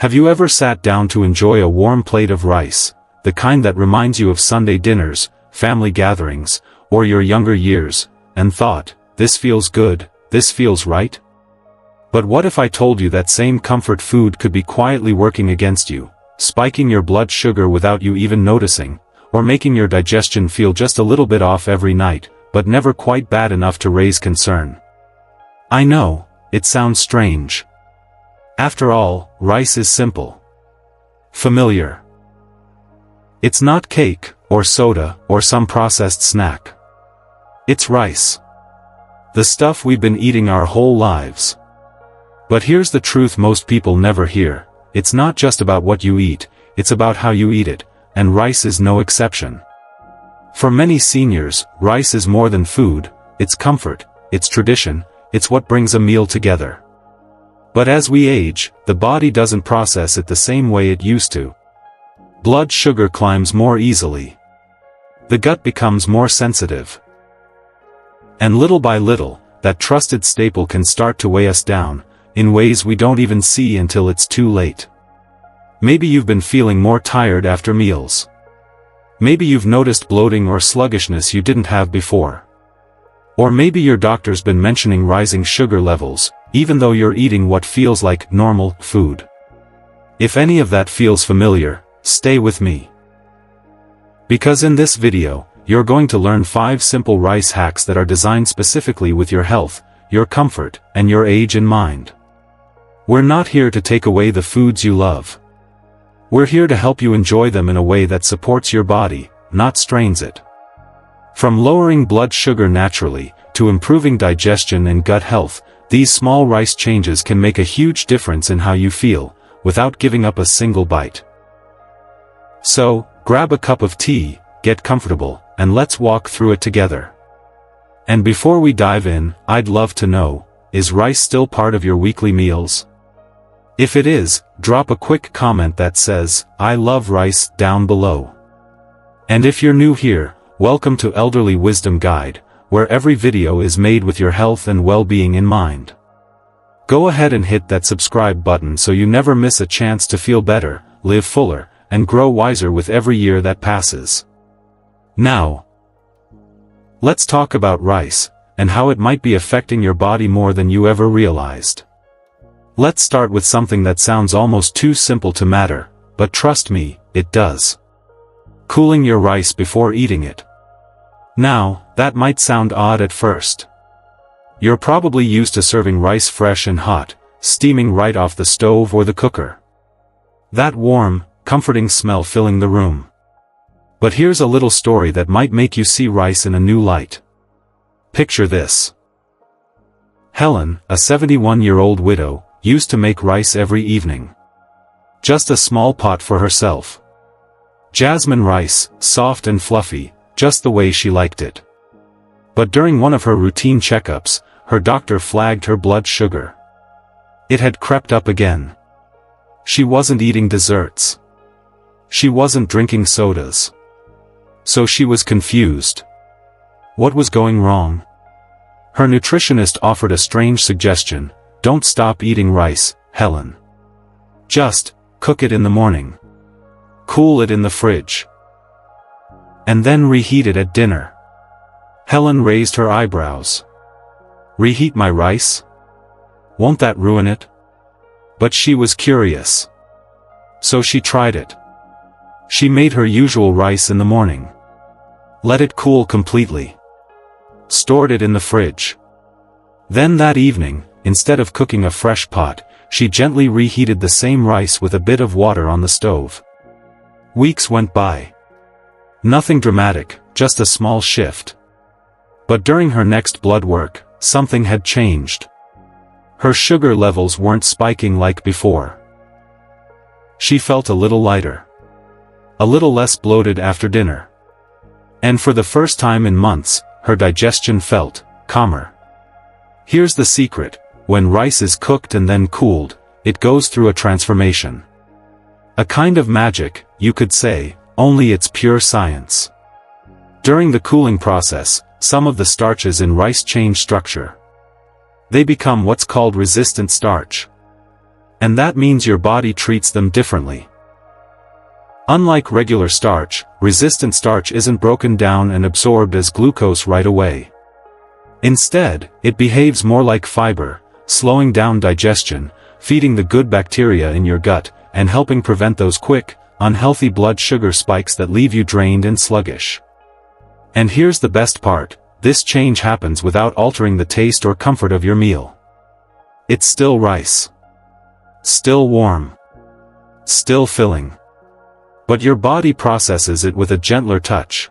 Have you ever sat down to enjoy a warm plate of rice, the kind that reminds you of Sunday dinners, family gatherings, or your younger years, and thought, this feels good, this feels right? But what if I told you that same comfort food could be quietly working against you, spiking your blood sugar without you even noticing, or making your digestion feel just a little bit off every night, but never quite bad enough to raise concern? I know, it sounds strange. After all, rice is simple. Familiar. It's not cake, or soda, or some processed snack. It's rice. The stuff we've been eating our whole lives. But here's the truth most people never hear. It's not just about what you eat, it's about how you eat it, and rice is no exception. For many seniors, rice is more than food, it's comfort, it's tradition, it's what brings a meal together. But as we age, the body doesn't process it the same way it used to. Blood sugar climbs more easily. The gut becomes more sensitive. And little by little, that trusted staple can start to weigh us down, in ways we don't even see until it's too late. Maybe you've been feeling more tired after meals. Maybe you've noticed bloating or sluggishness you didn't have before. Or maybe your doctor's been mentioning rising sugar levels, even though you're eating what feels like normal food. If any of that feels familiar, stay with me. Because in this video, you're going to learn 5 simple rice hacks that are designed specifically with your health, your comfort, and your age in mind. We're not here to take away the foods you love. We're here to help you enjoy them in a way that supports your body, not strains it. From lowering blood sugar naturally, to improving digestion and gut health, these small rice changes can make a huge difference in how you feel, without giving up a single bite. So, grab a cup of tea, get comfortable, and let's walk through it together. And before we dive in, I'd love to know, is rice still part of your weekly meals? If it is, drop a quick comment that says, "I love rice," down below. And if you're new here, welcome to Elderly Wisdom Guide, where every video is made with your health and well-being in mind. Go ahead and hit that subscribe button so you never miss a chance to feel better, live fuller, and grow wiser with every year that passes. Now, let's talk about rice, and how it might be affecting your body more than you ever realized. Let's start with something that sounds almost too simple to matter, but trust me, it does. Cooling your rice before eating it. Now, that might sound odd at first. You're probably used to serving rice fresh and hot, steaming right off the stove or the cooker. That warm, comforting smell filling the room. But here's a little story that might make you see rice in a new light. Picture this. Helen, a 71-year-old widow, used to make rice every evening. Just a small pot for herself. Jasmine rice, soft and fluffy, just the way she liked it. But during one of her routine checkups, her doctor flagged her blood sugar. It had crept up again. She wasn't eating desserts. She wasn't drinking sodas. So she was confused. What was going wrong? Her nutritionist offered a strange suggestion: don't stop eating rice, Helen. Just cook it in the morning. Cool it in the fridge. And then reheat it at dinner. Helen raised her eyebrows. Reheat my rice? Won't that ruin it? But she was curious. So she tried it. She made her usual rice in the morning. Let it cool completely. Stored it in the fridge. Then that evening, instead of cooking a fresh pot, she gently reheated the same rice with a bit of water on the stove. Weeks went by. Nothing dramatic, just a small shift. But during her next blood work, something had changed. Her sugar levels weren't spiking like before. She felt a little lighter. A little less bloated after dinner. And for the first time in months, her digestion felt calmer. Here's the secret: when rice is cooked and then cooled, it goes through a transformation. A kind of magic, you could say, only it's pure science. During the cooling process, some of the starches in rice change structure. They become what's called resistant starch. And that means your body treats them differently. Unlike regular starch, resistant starch isn't broken down and absorbed as glucose right away. Instead, it behaves more like fiber, slowing down digestion, feeding the good bacteria in your gut, and helping prevent those quick, unhealthy blood sugar spikes that leave you drained and sluggish. And here's the best part, this change happens without altering the taste or comfort of your meal. It's still rice. Still warm. Still filling. But your body processes it with a gentler touch.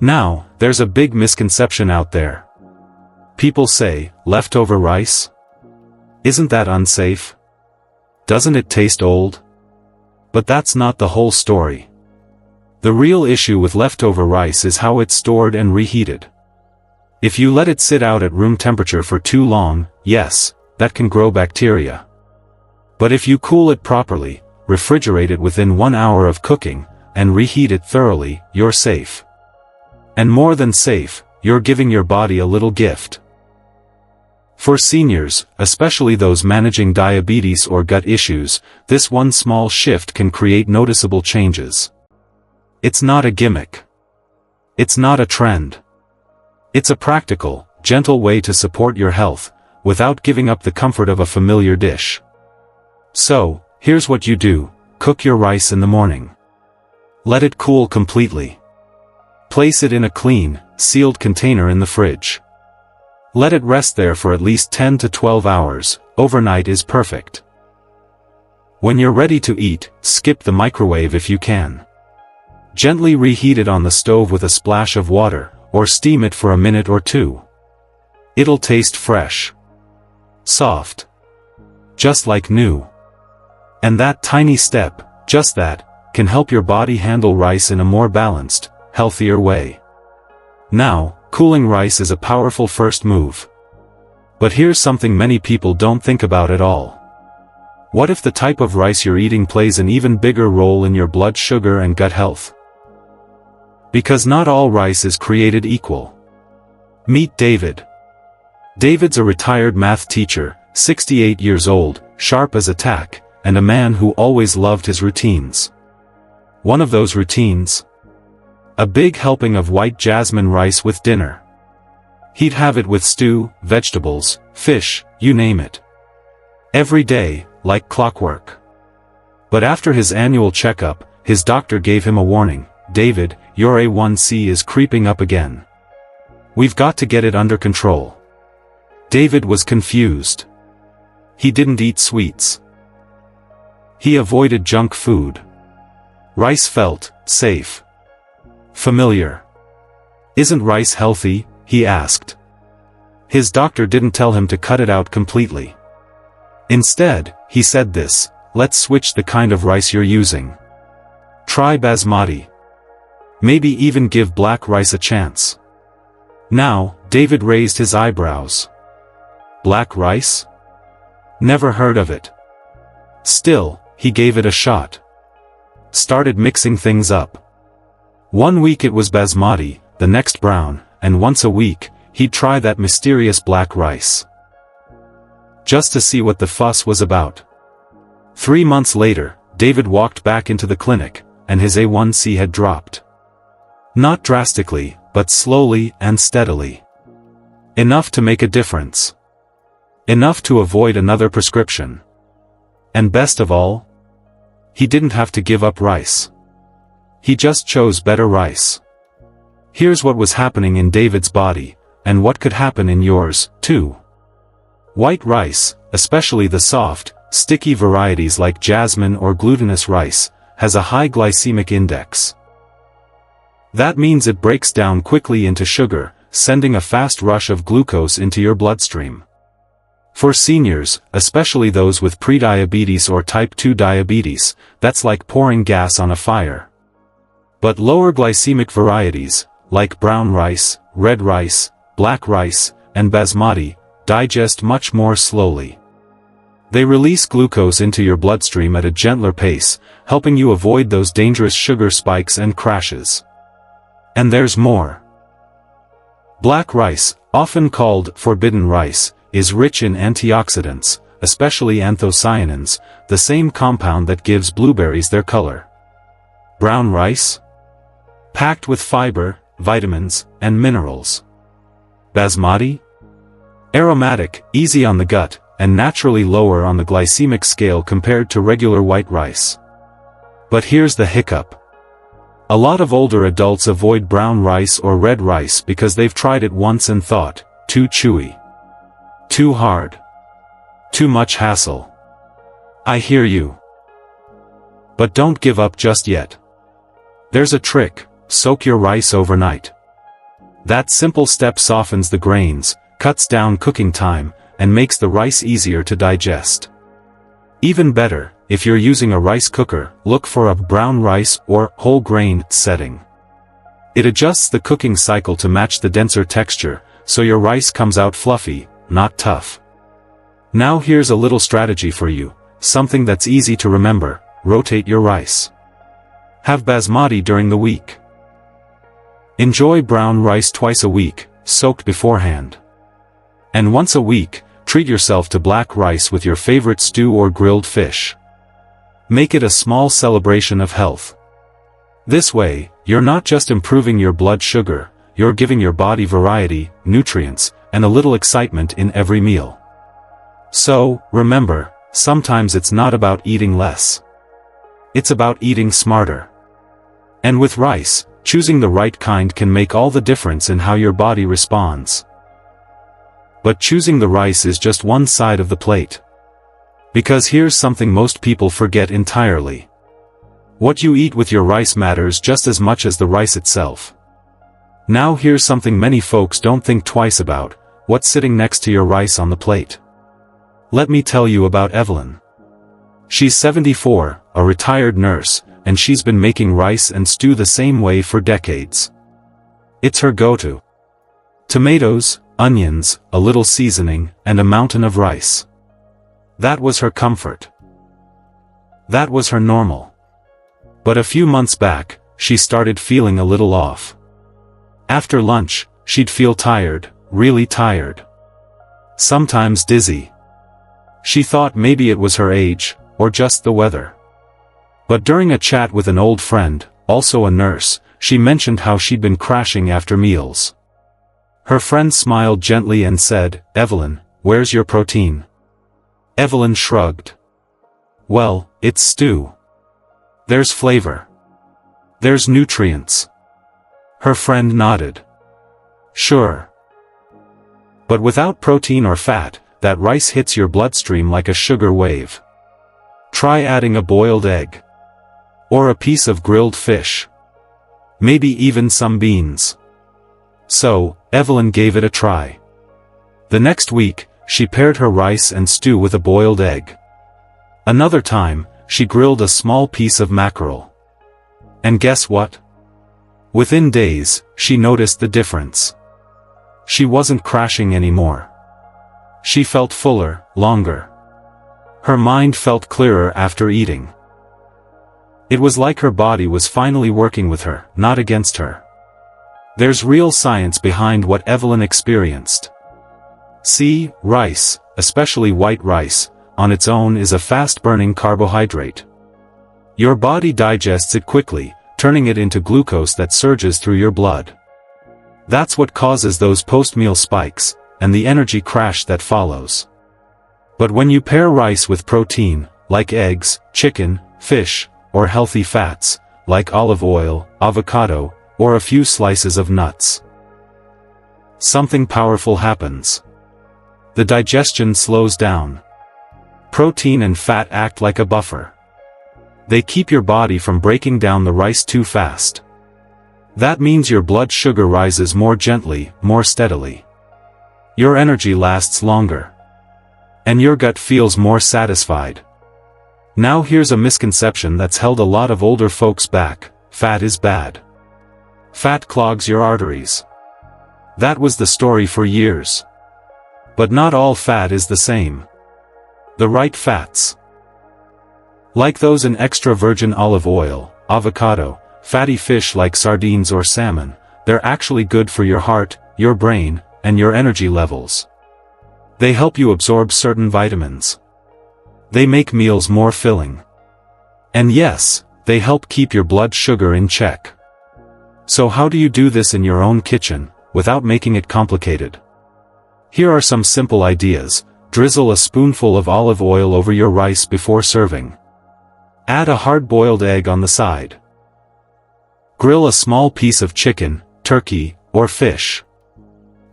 Now, there's a big misconception out there. People say, leftover rice? Isn't that unsafe? Doesn't it taste old? But that's not the whole story. The real issue with leftover rice is how it's stored and reheated. If you let it sit out at room temperature for too long, yes, that can grow bacteria. But if you cool it properly, refrigerate it within 1 hour of cooking, and reheat it thoroughly, you're safe. And more than safe, you're giving your body a little gift. For seniors, especially those managing diabetes or gut issues, this one small shift can create noticeable changes. It's not a gimmick. It's not a trend. It's a practical, gentle way to support your health, without giving up the comfort of a familiar dish. So, here's what you do: cook your rice in the morning. Let it cool completely. Place it in a clean, sealed container in the fridge. Let it rest there for at least 10 to 12 hours, overnight is perfect. When you're ready to eat, skip the microwave if you can. Gently reheat it on the stove with a splash of water, or steam it for a minute or two. It'll taste fresh. Soft. Just like new. And that tiny step, just that, can help your body handle rice in a more balanced, healthier way. Now, cooling rice is a powerful first move. But here's something many people don't think about at all. What if the type of rice you're eating plays an even bigger role in your blood sugar and gut health? Because not all rice is created equal. Meet David. David's a retired math teacher, 68 years old, sharp as a tack, and a man who always loved his routines. One of those routines? A big helping of white jasmine rice with dinner. He'd have it with stew, vegetables, fish, you name it. Every day, like clockwork. But after his annual checkup, his doctor gave him a warning: David, your A1C is creeping up again. We've got to get it under control. David was confused. He didn't eat sweets. He avoided junk food. Rice felt safe. Familiar. Isn't rice healthy? He asked. His doctor didn't tell him to cut it out completely. Instead, he said this: let's switch the kind of rice you're using. Try basmati. Maybe even give black rice a chance. Now, David raised his eyebrows. Black rice? Never heard of it. Still, he gave it a shot. Started mixing things up. 1 week it was basmati, the next brown, and once a week, he'd try that mysterious black rice. Just to see what the fuss was about. 3 months later, David walked back into the clinic, and his A1C had dropped. Not drastically, but slowly and steadily. Enough to make a difference. Enough to avoid another prescription. And best of all, he didn't have to give up rice. He just chose better rice. Here's what was happening in David's body, and what could happen in yours, too. White rice, especially the soft, sticky varieties like jasmine or glutinous rice, has a high glycemic index. That means it breaks down quickly into sugar, sending a fast rush of glucose into your bloodstream. For seniors, especially those with prediabetes or type 2 diabetes, that's like pouring gas on a fire. But lower glycemic varieties, like brown rice, red rice, black rice, and basmati, digest much more slowly. They release glucose into your bloodstream at a gentler pace, helping you avoid those dangerous sugar spikes and crashes. And there's more. Black rice, often called forbidden rice, is rich in antioxidants, especially anthocyanins, the same compound that gives blueberries their color. Brown rice? Packed with fiber, vitamins, and minerals. Basmati? Aromatic, easy on the gut, and naturally lower on the glycemic scale compared to regular white rice. But here's the hiccup. A lot of older adults avoid brown rice or red rice because they've tried it once and thought, too chewy. Too hard. Too much hassle. I hear you. But don't give up just yet. There's a trick: soak your rice overnight. That simple step softens the grains, cuts down cooking time, and makes the rice easier to digest. Even better, if you're using a rice cooker, look for a brown rice or whole grain setting. It adjusts the cooking cycle to match the denser texture, so your rice comes out fluffy, not tough. Now here's a little strategy for you, something that's easy to remember: rotate your rice. Have basmati during the week. Enjoy brown rice twice a week, soaked beforehand. And once a week, treat yourself to black rice with your favorite stew or grilled fish. Make it a small celebration of health. This way, you're not just improving your blood sugar, you're giving your body variety, nutrients, and a little excitement in every meal. So, remember, sometimes it's not about eating less. It's about eating smarter. And with rice, choosing the right kind can make all the difference in how your body responds. But choosing the rice is just one side of the plate. Because here's something most people forget entirely. What you eat with your rice matters just as much as the rice itself. Now here's something many folks don't think twice about: what's sitting next to your rice on the plate. Let me tell you about Evelyn. She's 74, a retired nurse, and she's been making rice and stew the same way for decades. It's her go-to. Tomatoes, onions, a little seasoning, and a mountain of rice. That was her comfort. That was her normal. But a few months back, she started feeling a little off. After lunch, she'd feel tired, really tired. Sometimes dizzy. She thought maybe it was her age, or just the weather. But during a chat with an old friend, also a nurse, she mentioned how she'd been crashing after meals. Her friend smiled gently and said, "Evelyn, where's your protein?" Evelyn shrugged. "Well, it's stew. There's flavor. There's nutrients." Her friend nodded. "Sure. But without protein or fat, that rice hits your bloodstream like a sugar wave. Try adding a boiled egg. Or a piece of grilled fish. Maybe even some beans." So, Evelyn gave it a try. The next week, she paired her rice and stew with a boiled egg. Another time, she grilled a small piece of mackerel. And guess what? Within days, she noticed the difference. She wasn't crashing anymore. She felt fuller, longer. Her mind felt clearer after eating. It was like her body was finally working with her, not against her. There's real science behind what Evelyn experienced. See, rice, especially white rice, on its own is a fast-burning carbohydrate. Your body digests it quickly, turning it into glucose that surges through your blood. That's what causes those post-meal spikes, and the energy crash that follows. But when you pair rice with protein, like eggs, chicken, fish, or healthy fats, like olive oil, avocado, or a few slices of nuts, something powerful happens. The digestion slows down. Protein and fat act like a buffer. They keep your body from breaking down the rice too fast. That means your blood sugar rises more gently, more steadily. Your energy lasts longer. And your gut feels more satisfied. Now here's a misconception that's held a lot of older folks back: fat is bad. Fat clogs your arteries. That was the story for years. But not all fat is the same. The right fats, like those in extra virgin olive oil, avocado, fatty fish like sardines or salmon, they're actually good for your heart, your brain, and your energy levels. They help you absorb certain vitamins. They make meals more filling. And yes, they help keep your blood sugar in check. So how do you do this in your own kitchen, without making it complicated? Here are some simple ideas. Drizzle a spoonful of olive oil over your rice before serving. Add a hard-boiled egg on the side. Grill a small piece of chicken, turkey, or fish.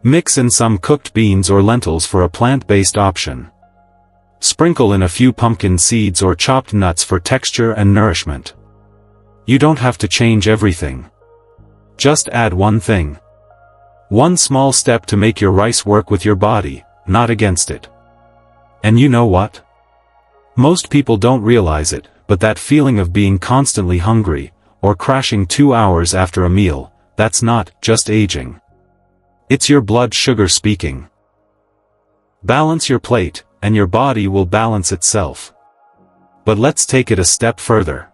Mix in some cooked beans or lentils for a plant-based option. Sprinkle in a few pumpkin seeds or chopped nuts for texture and nourishment. You don't have to change everything. Just add one thing. One small step to make your rice work with your body, not against it. And you know what? Most people don't realize it, but that feeling of being constantly hungry, or crashing 2 hours after a meal, that's not just aging. It's your blood sugar speaking. Balance your plate, and your body will balance itself. But let's take it a step further.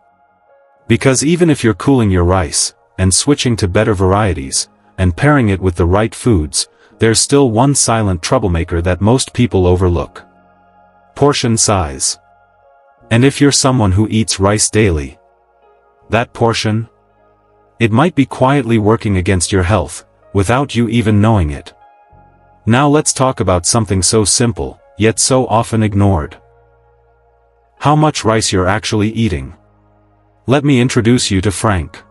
Because even if you're cooling your rice, and switching to better varieties, and pairing it with the right foods, there's still one silent troublemaker that most people overlook. Portion size. And if you're someone who eats rice daily, that portion, it might be quietly working against your health, without you even knowing it. Now let's talk about something so simple, yet so often ignored. How much rice you're actually eating. Let me introduce you to Frank.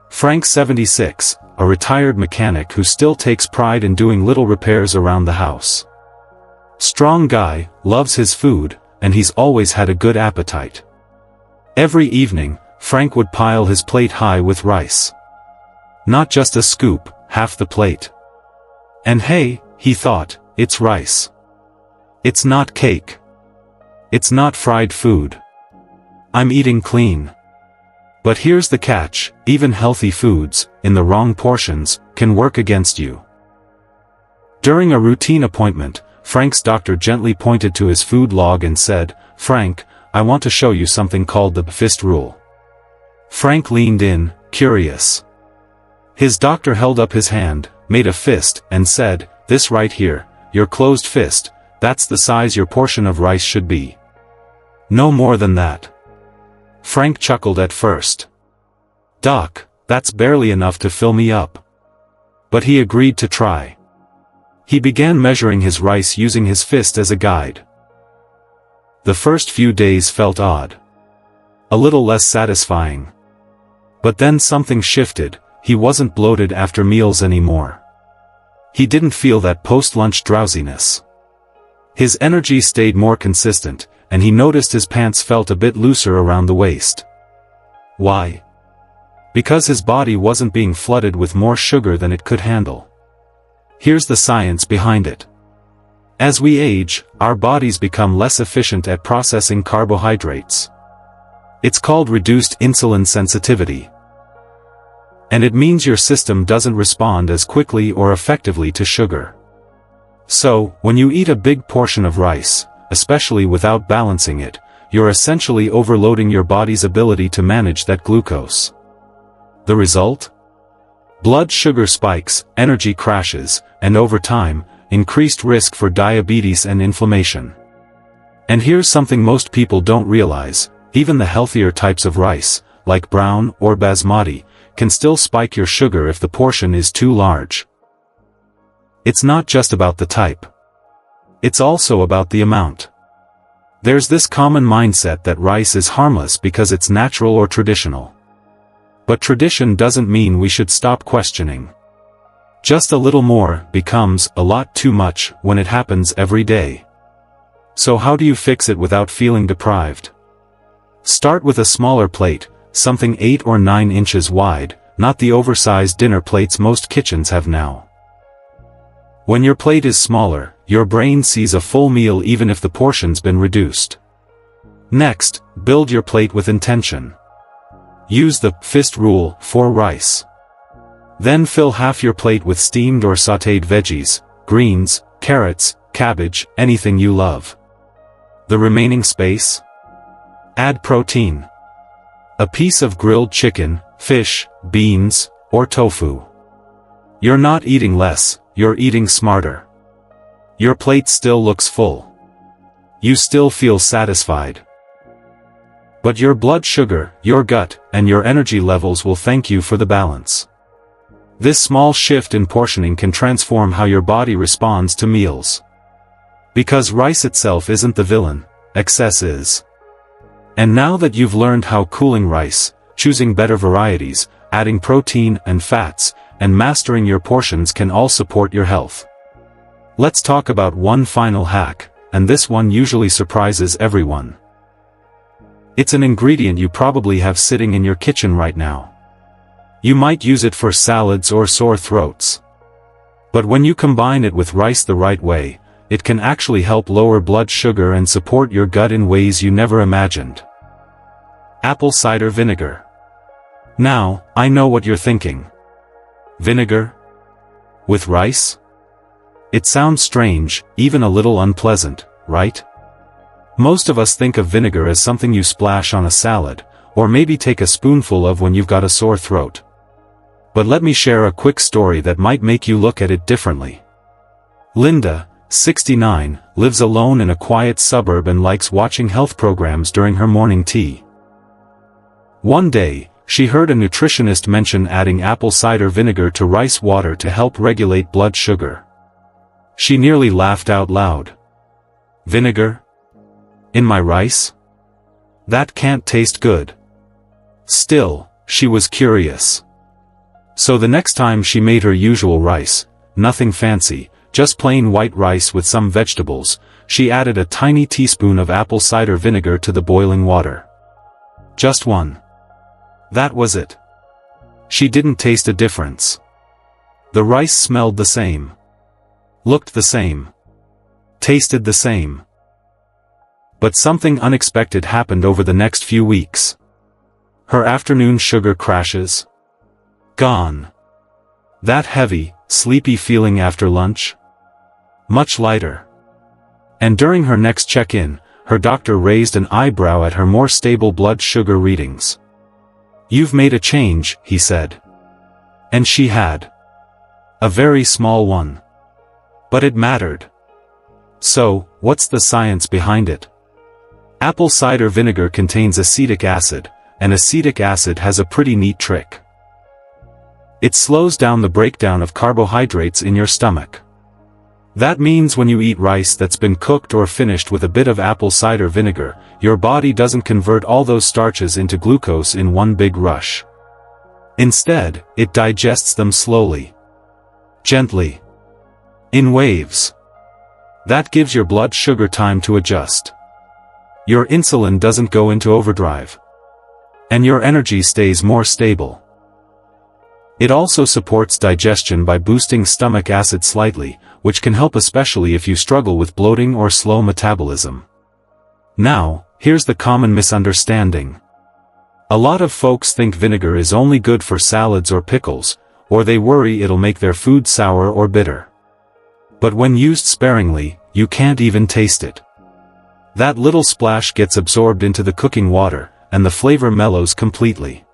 Frank's 76, a retired mechanic who still takes pride in doing little repairs around the house. Strong guy, loves his food, and he's always had a good appetite. Every evening, Frank would pile his plate high with rice. Not just a scoop, half the plate. And hey, he thought, it's rice. It's not cake. It's not fried food. I'm eating clean. But here's the catch, even healthy foods, in the wrong portions, can work against you. During a routine appointment, Frank's doctor gently pointed to his food log and said, "Frank, I want to show you something called the fist rule." Frank leaned in, curious. His doctor held up his hand, made a fist, and said, "This right here, your closed fist, that's the size your portion of rice should be. No more than that." Frank chuckled at first. "Doc, that's barely enough to fill me up." But he agreed to try. He began measuring his rice using his fist as a guide. The first few days felt odd. A little less satisfying. But then something shifted. He wasn't bloated after meals anymore. He didn't feel that post-lunch drowsiness. His energy stayed more consistent, and he noticed his pants felt a bit looser around the waist. Why? Because his body wasn't being flooded with more sugar than it could handle. Here's the science behind it. As we age, our bodies become less efficient at processing carbohydrates. It's called reduced insulin sensitivity. And it means your system doesn't respond as quickly or effectively to sugar. So, when you eat a big portion of rice, especially without balancing it, you're essentially overloading your body's ability to manage that glucose. The result? Blood sugar spikes, energy crashes, and over time, increased risk for diabetes and inflammation. And here's something most people don't realize, even the healthier types of rice, like brown or basmati, can still spike your sugar if the portion is too large. It's not just about the type. It's also about the amount. There's this common mindset that rice is harmless because it's natural or traditional. But tradition doesn't mean we should stop questioning. Just a little more becomes a lot too much when it happens every day. So how do you fix it without feeling deprived? Start with a smaller plate, something 8 or 9 inches wide, not the oversized dinner plates most kitchens have now. When your plate is smaller, your brain sees a full meal even if the portion's been reduced. Next, build your plate with intention. Use the fist rule for rice. Then fill half your plate with steamed or sautéed veggies, greens, carrots, cabbage, anything you love. The remaining space? Add protein. A piece of grilled chicken, fish, beans, or tofu. You're not eating less, you're eating smarter. Your plate still looks full. you still feel satisfied. But your blood sugar, your gut, and your energy levels will thank you for the balance. This small shift in portioning can transform how your body responds to meals. Because rice itself isn't the villain, excess is. And now that you've learned how cooling rice, choosing better varieties, adding protein and fats, and mastering your portions can all support your health. Let's talk about one final hack, and this one usually surprises everyone. It's an ingredient you probably have sitting in your kitchen right now. You might use it for salads or sore throats. But when you combine it with rice the right way, it can actually help lower blood sugar and support your gut in ways you never imagined. Apple cider vinegar. Now, I know what you're thinking. Vinegar? With rice? It sounds strange, even a little unpleasant, right? Most of us think of vinegar as something you splash on a salad, or maybe take a spoonful of when you've got a sore throat. But let me share a quick story that might make you look at it differently. Linda, 69, lives alone in a quiet suburb and likes watching health programs during her morning tea. One day, she heard a nutritionist mention adding apple cider vinegar to rice water to help regulate blood sugar. She nearly laughed out loud. Vinegar? In my rice? That can't taste good. Still, she was curious. So the next time she made her usual rice, nothing fancy, just plain white rice with some vegetables, she added a tiny teaspoon of apple cider vinegar to the boiling water. Just one. That was it. She didn't taste a difference. The rice smelled the same. Looked the same. Tasted the same. But something unexpected happened over the next few weeks. Her afternoon sugar crashes. Gone. That heavy, sleepy feeling after lunch? Much lighter. And during her next check-in, her doctor raised an eyebrow at her more stable blood sugar readings. You've made a change, he said. And she had. A very small one. But it mattered. So, what's the science behind it? Apple cider vinegar contains acetic acid, and acetic acid has a pretty neat trick. It slows down the breakdown of carbohydrates in your stomach. That means when you eat rice that's been cooked or finished with a bit of apple cider vinegar, your body doesn't convert all those starches into glucose in one big rush. Instead, it digests them slowly. Gently. In waves. That gives your blood sugar time to adjust. Your insulin doesn't go into overdrive. And your energy stays more stable. It also supports digestion by boosting stomach acid slightly, which can help especially if you struggle with bloating or slow metabolism. Now, here's the common misunderstanding. A lot of folks think vinegar is only good for salads or pickles, or they worry it'll make their food sour or bitter. But when used sparingly, you can't even taste it. That little splash gets absorbed into the cooking water, and the flavor mellows completely.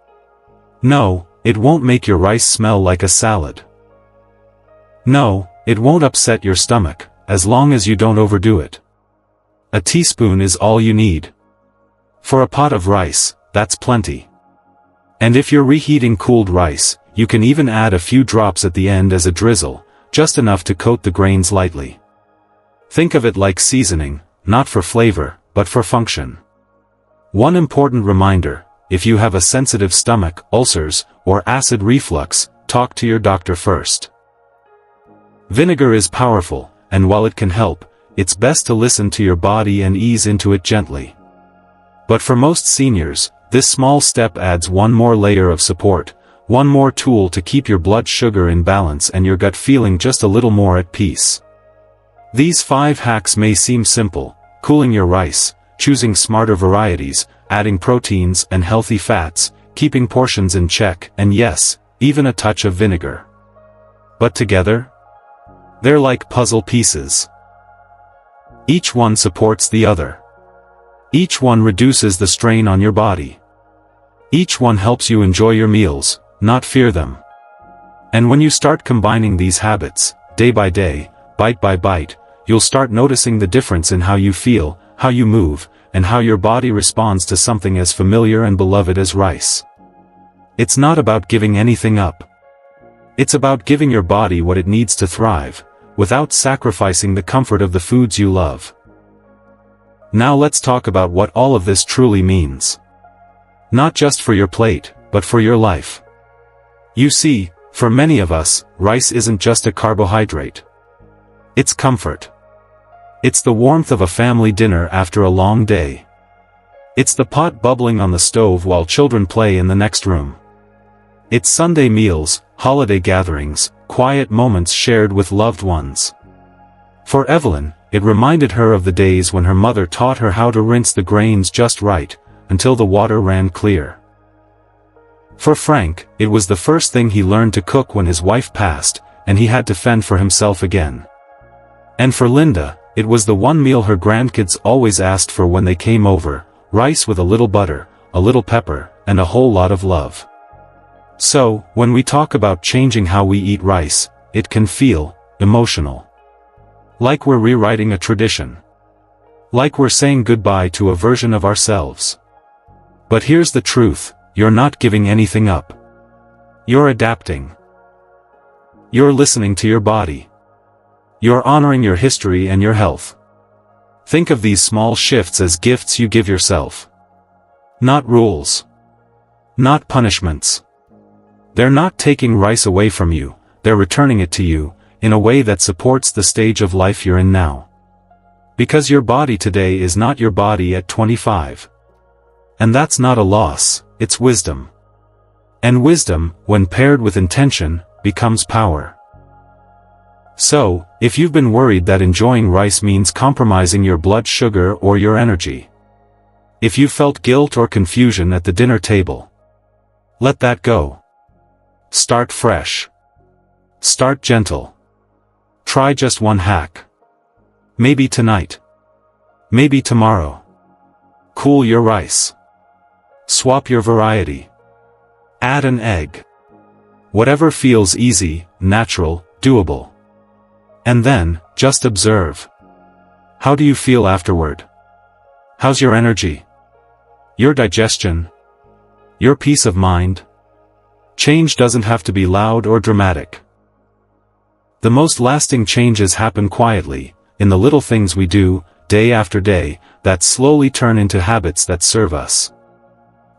No, it won't make your rice smell like a salad. No, it won't upset your stomach, as long as you don't overdo it. A teaspoon is all you need. For a pot of rice, that's plenty. And if you're reheating cooled rice, you can even add a few drops at the end as a drizzle, just enough to coat the grains lightly. Think of it like seasoning, not for flavor, but for function. One important reminder: if you have a sensitive stomach, ulcers, or acid reflux, talk to your doctor first. Vinegar is powerful, and while it can help, it's best to listen to your body and ease into it gently. But for most seniors, this small step adds one more layer of support, one more tool to keep your blood sugar in balance and your gut feeling just a little more at peace. These 5 hacks may seem simple: cooling your rice, choosing smarter varieties, adding proteins and healthy fats, keeping portions in check, and yes, even a touch of vinegar. But together, they're like puzzle pieces. Each one supports the other. Each one reduces the strain on your body. Each one helps you enjoy your meals, not fear them. And when you start combining these habits, day by day, bite by bite, you'll start noticing the difference in how you feel, how you move, and how your body responds to something as familiar and beloved as rice. It's not about giving anything up. It's about giving your body what it needs to thrive, without sacrificing the comfort of the foods you love. Now let's talk about what all of this truly means. Not just for your plate, but for your life. You see, for many of us, rice isn't just a carbohydrate. It's comfort. It's the warmth of a family dinner after a long day. It's the pot bubbling on the stove while children play in the next room. It's Sunday meals, holiday gatherings, quiet moments shared with loved ones. For Evelyn, it reminded her of the days when her mother taught her how to rinse the grains just right, until the water ran clear. For Frank, it was the first thing he learned to cook when his wife passed, and he had to fend for himself again. And for Linda, it was the one meal her grandkids always asked for when they came over, rice with a little butter, a little pepper, and a whole lot of love. So, when we talk about changing how we eat rice, it can feel emotional. Like we're rewriting a tradition. Like we're saying goodbye to a version of ourselves. But here's the truth, you're not giving anything up. You're adapting. You're listening to your body. You're honoring your history and your health. Think of these small shifts as gifts you give yourself. Not rules. Not punishments. They're not taking rice away from you, they're returning it to you, in a way that supports the stage of life you're in now. Because your body today is not your body at 25. And that's not a loss, it's wisdom. And wisdom, when paired with intention, becomes power. So, if you've been worried that enjoying rice means compromising your blood sugar or your energy. If you felt guilt or confusion at the dinner table. Let that go. Start fresh. Start gentle. Try just one hack. Maybe tonight. Maybe tomorrow. Cool your rice. Swap your variety. Add an egg. Whatever feels easy, natural, doable. And then, just observe. How do you feel afterward? How's your energy? Your digestion? Your peace of mind? Change doesn't have to be loud or dramatic. The most lasting changes happen quietly, in the little things we do, day after day, that slowly turn into habits that serve us.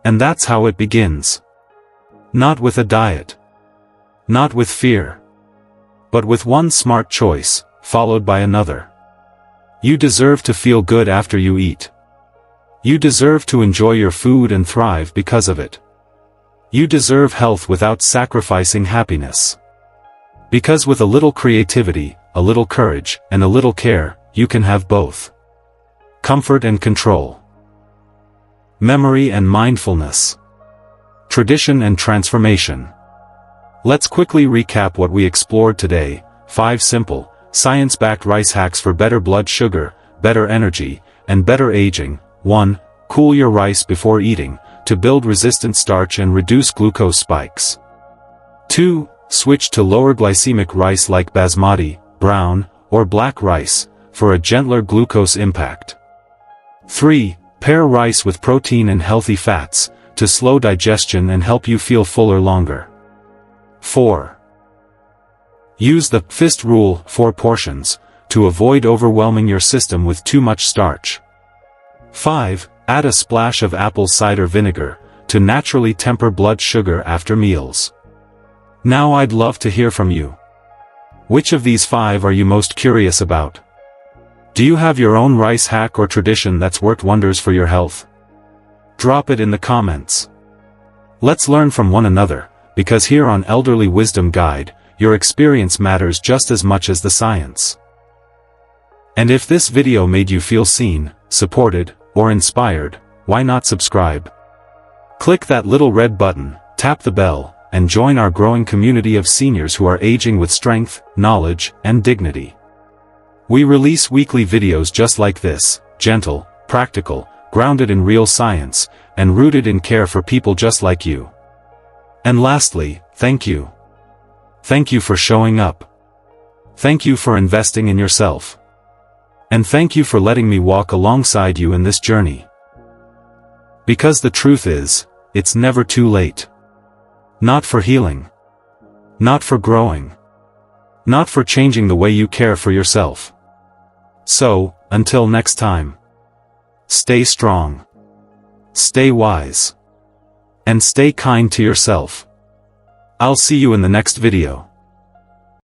And that's how it begins. Not with a diet. Not with fear. But with one smart choice, followed by another. You deserve to feel good after you eat. You deserve to enjoy your food and thrive because of it. You deserve health without sacrificing happiness. Because with a little creativity, a little courage, and a little care, you can have both. Comfort and control. Memory and mindfulness. Tradition and transformation. Let's quickly recap what we explored today. 5 simple, science-backed rice hacks for better blood sugar, better energy, and better aging. 1. Cool your rice before eating, to build resistant starch and reduce glucose spikes. 2. Switch to lower glycemic rice like basmati, brown, or black rice, for a gentler glucose impact. 3. Pair rice with protein and healthy fats, to slow digestion and help you feel fuller longer. 4. Use the fist rule, 4 portions, to avoid overwhelming your system with too much starch. 5. Add a splash of apple cider vinegar, to naturally temper blood sugar after meals. Now I'd love to hear from you. Which of these 5 are you most curious about? Do you have your own rice hack or tradition that's worked wonders for your health? Drop it in the comments. Let's learn from one another, because here on Elderly Wisdom Guide, your experience matters just as much as the science. And if this video made you feel seen, supported, or inspired, why not subscribe? Click that little red button, tap the bell, and join our growing community of seniors who are aging with strength, knowledge, and dignity. We release weekly videos just like this, gentle, practical, grounded in real science, and rooted in care for people just like you. And lastly, thank you. Thank you for showing up. Thank you for investing in yourself. And thank you for letting me walk alongside you in this journey. Because the truth is, it's never too late. Not for healing. Not for growing. Not for changing the way you care for yourself. So, until next time. Stay strong. Stay wise. And stay kind to yourself. I'll see you in the next video.